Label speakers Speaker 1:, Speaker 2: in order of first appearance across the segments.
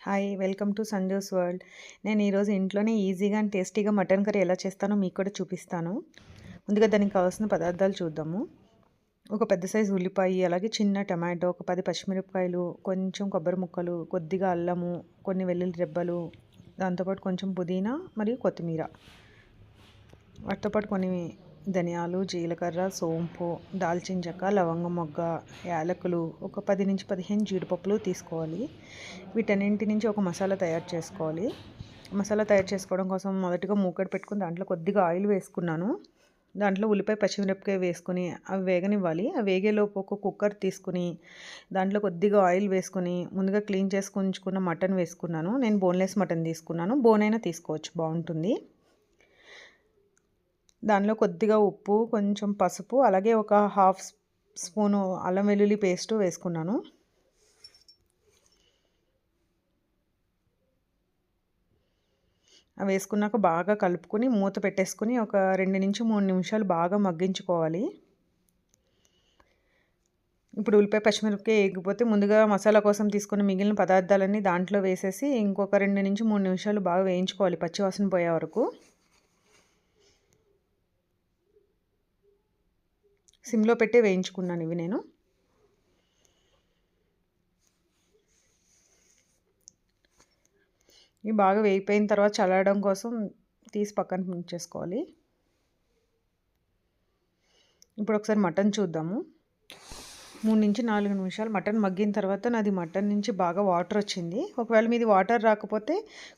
Speaker 1: Hi welcome to Sanju's world. నేను ఈరోజు ఇంట్లోనే ఈజీగా అండ్ టేస్టీగా మటన్ కర్రీ ఎలా చేస్తానో మీకు కూడా చూపిస్తాను. ముందుగా దానికి కావాల్సిన పదార్థాలు చూద్దాము. ఒక పెద్ద సైజు ఉల్లిపాయ, అలాగే చిన్న టమాటో, ఒక 10 పచ్చిమిరపకాయలు, కొంచెం కొబ్బరి ముక్కలు, కొద్దిగా అల్లము, కొన్ని వెల్లుల్లి రెబ్బలు, దాంతోపాటు కొంచెం పుదీనా మరియు కొత్తిమీర, వాటితో పాటు కొన్ని ధనియాలు, జీలకర్ర, సోంపు, దాల్చిన చెక్క, లవంగం మొగ్గ, యాలకులు, ఒక 10 నుంచి 15 జీడిపప్పులు తీసుకోవాలి. వీటన్నింటి నుంచి ఒక మసాలా తయారు చేసుకోవాలి. మసాలా తయారు చేసుకోవడం కోసం మొదటిగా మూకడ పెట్టుకుని దాంట్లో కొద్దిగా ఆయిల్ వేసుకున్నాను. దాంట్లో ఉల్లిపాయ, పచ్చిమిరపకాయ వేసుకుని అవి వేగనివ్వాలి. అవి వేగేలోపు ఒక కుక్కర్ తీసుకుని దాంట్లో కొద్దిగా ఆయిల్ వేసుకుని ముందుగా క్లీన్ చేసుకుని ఉంచుకున్న మటన్ వేసుకున్నాను. నేను బోన్లెస్ మటన్ తీసుకున్నాను. బోన్ అయినా తీసుకోవచ్చు, బాగుంటుంది. దానిలో కొద్దిగా ఉప్పు, కొంచెం పసుపు, అలాగే ఒక హాఫ్ స్పూను అల్లం వెల్లుల్లి పేస్ట్ వేసుకున్నాను. అవి వేసుకున్నాక బాగా కలుపుకొని మూత పెట్టేసుకుని ఒక 2 నుంచి 3 నిమిషాలు బాగా మగ్గించుకోవాలి. ఇప్పుడు ఉల్లిపాయ, పచ్చిమిరపకాయ వేగిపోతే ముందుగా మసాలా కోసం తీసుకున్న మిగిలిన పదార్థాలన్నీ దాంట్లో వేసేసి ఇంకొక 2 నుంచి 3 నిమిషాలు బాగా వేయించుకోవాలి, పచ్చివాసన పోయే వరకు. సిమ్లో పెట్టి వేయించుకున్నాను ఇవి నేను. ఇవి బాగా వేగిపోయిన తర్వాత చల్లడం కోసం తీసి పక్కన ఉంచేసుకోవాలి. ఇప్పుడు ఒకసారి మటన్ చూద్దాము. 3 నుంచి 4 నిమిషాలు మటన్ మగ్గిన తర్వాత నాది మటన్ నుంచి బాగా వాటర్ వచ్చింది. ఒకవేళ మీది వాటర్ రాకపోతే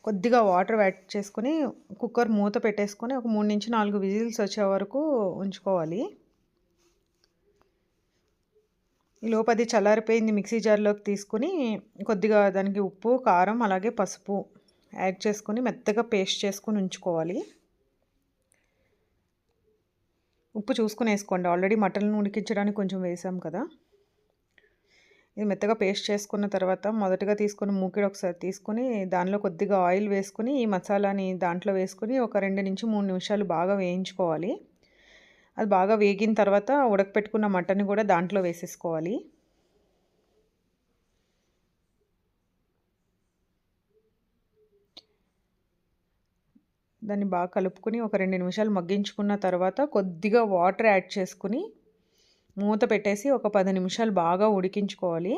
Speaker 1: కొద్దిగా వాటర్ యాడ్ చేసుకొని కుక్కర్ మూత పెట్టేసుకొని ఒక 3 నుంచి 4 విజిల్స్ వచ్చే వరకు ఉంచుకోవాలి. ఈలోపు అది చల్లారిపోయింది. మిక్సీ జార్లోకి తీసుకుని కొద్దిగా దానికి ఉప్పు, కారం, అలాగే పసుపు యాడ్ చేసుకొని మెత్తగా పేస్ట్ చేసుకొని ఉంచుకోవాలి. ఉప్పు చూసుకుని వేసుకోండి, ఆల్రెడీ మటన్ ఉడికించడానికి కొంచెం వేసాం కదా. ఇది మెత్తగా పేస్ట్ చేసుకున్న తర్వాత మొదటగా తీసుకుని మూకిడి ఒకసారి తీసుకుని దానిలో కొద్దిగా ఆయిల్ వేసుకుని ఈ మసాలాని దాంట్లో వేసుకుని ఒక 2 నుంచి 3 నిమిషాలు బాగా వేయించుకోవాలి. అది బాగా వేగిన తర్వాత ఉడకపెట్టుకున్న మటన్ కూడా దాంట్లో వేసేసుకోవాలి. దాన్ని బాగా కలుపుకొని ఒక 2 నిమిషాలు మగ్గించుకున్న తర్వాత కొద్దిగా వాటర్ యాడ్ చేసుకుని మూత పెట్టేసి ఒక 10 నిమిషాలు బాగా ఉడికించుకోవాలి.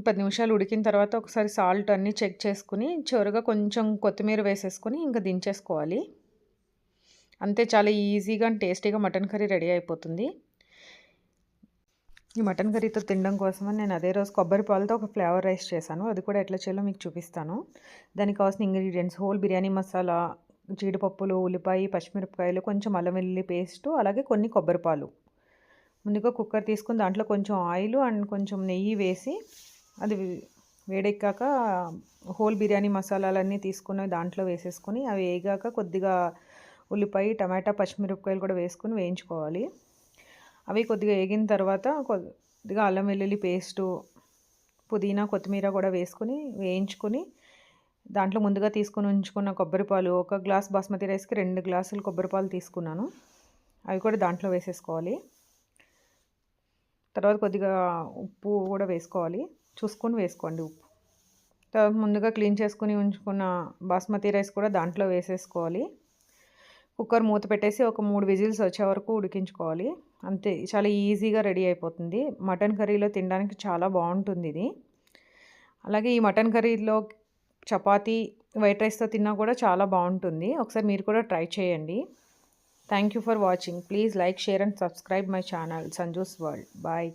Speaker 1: పది నిమిషాలు ఉడికిన తర్వాత ఒకసారి సాల్ట్ అన్నీ చెక్ చేసుకుని చివరిగా కొంచెం కొత్తిమీర వేసేసుకొని ఇంకా దించేసుకోవాలి. అంతే, చాలా ఈజీగా అండ్ టేస్టీగా మటన్ కర్రీ రెడీ అయిపోతుంది. ఈ మటన్ కర్రీతో తినడం కోసమని నేను అదే రోజు కొబ్బరి పాలతో ఒక ఫ్లేవర్ రైస్ చేశాను. అది కూడా ఎట్లా చేయాలో మీకు చూపిస్తాను. దానికి కావాల్సిన ఇంగ్రీడియంట్స్: హోల్ బిర్యానీ మసాలా, జీడిపప్పులు, ఉల్లిపాయ, పచ్చిమిరపకాయలు, కొంచెం అల్లం వెల్లుల్లి పేస్టు, అలాగే కొన్ని కొబ్బరి పాలు. ముందుగా కుక్కర్ తీసుకుని దాంట్లో కొంచెం ఆయిల్ అండ్ కొంచెం నెయ్యి వేసి అది వేడెక్కాక హోల్ బిర్యానీ మసాలాలన్నీ తీసుకుని దాంట్లో వేసేసుకొని అవి వేగాక కొద్దిగా ఉల్లిపాయ, టమాటా, పచ్చిమిరపకాయలు కూడా వేసుకుని వేయించుకోవాలి. అవి కొద్దిగా వేగిన తర్వాత కొద్దిగా అల్లం వెల్లుల్లి పేస్టు, పుదీనా, కొత్తిమీర కూడా వేసుకుని వేయించుకొని దాంట్లో ముందుగా తీసుకుని ఉంచుకున్న కొబ్బరి పాలు, ఒక గ్లాస్ బాస్మతి రైస్కి 2 గ్లాసులు కొబ్బరి పాలు తీసుకున్నాను, అవి కూడా దాంట్లో వేసేసుకోవాలి. తర్వాత కొద్దిగా ఉప్పు కూడా వేసుకోవాలి, చూసుకొని వేసుకోండి ఉప్పు. తర్వాత ముందుగా క్లీన్ చేసుకుని ఉంచుకున్న బాస్మతి రైస్ కూడా దాంట్లో వేసేసుకోవాలి. కుక్కర్ మూత పెట్టేసి ఒక 3 విజిల్స్ వచ్చే వరకు ఉడికించుకోవాలి. అంతే, చాలా ఈజీగా రెడీ అయిపోతుంది. మటన్ కర్రీలో తినడానికి చాలా బాగుంటుంది ఇది. అలాగే ఈ మటన్ కర్రీలో చపాతీ, వైట్ రైస్తో తిన్నా కూడా చాలా బాగుంటుంది. ఒకసారి మీరు కూడా ట్రై చేయండి. Thank you for watching. Please like, share and subscribe my channel Sanju's world. Bye.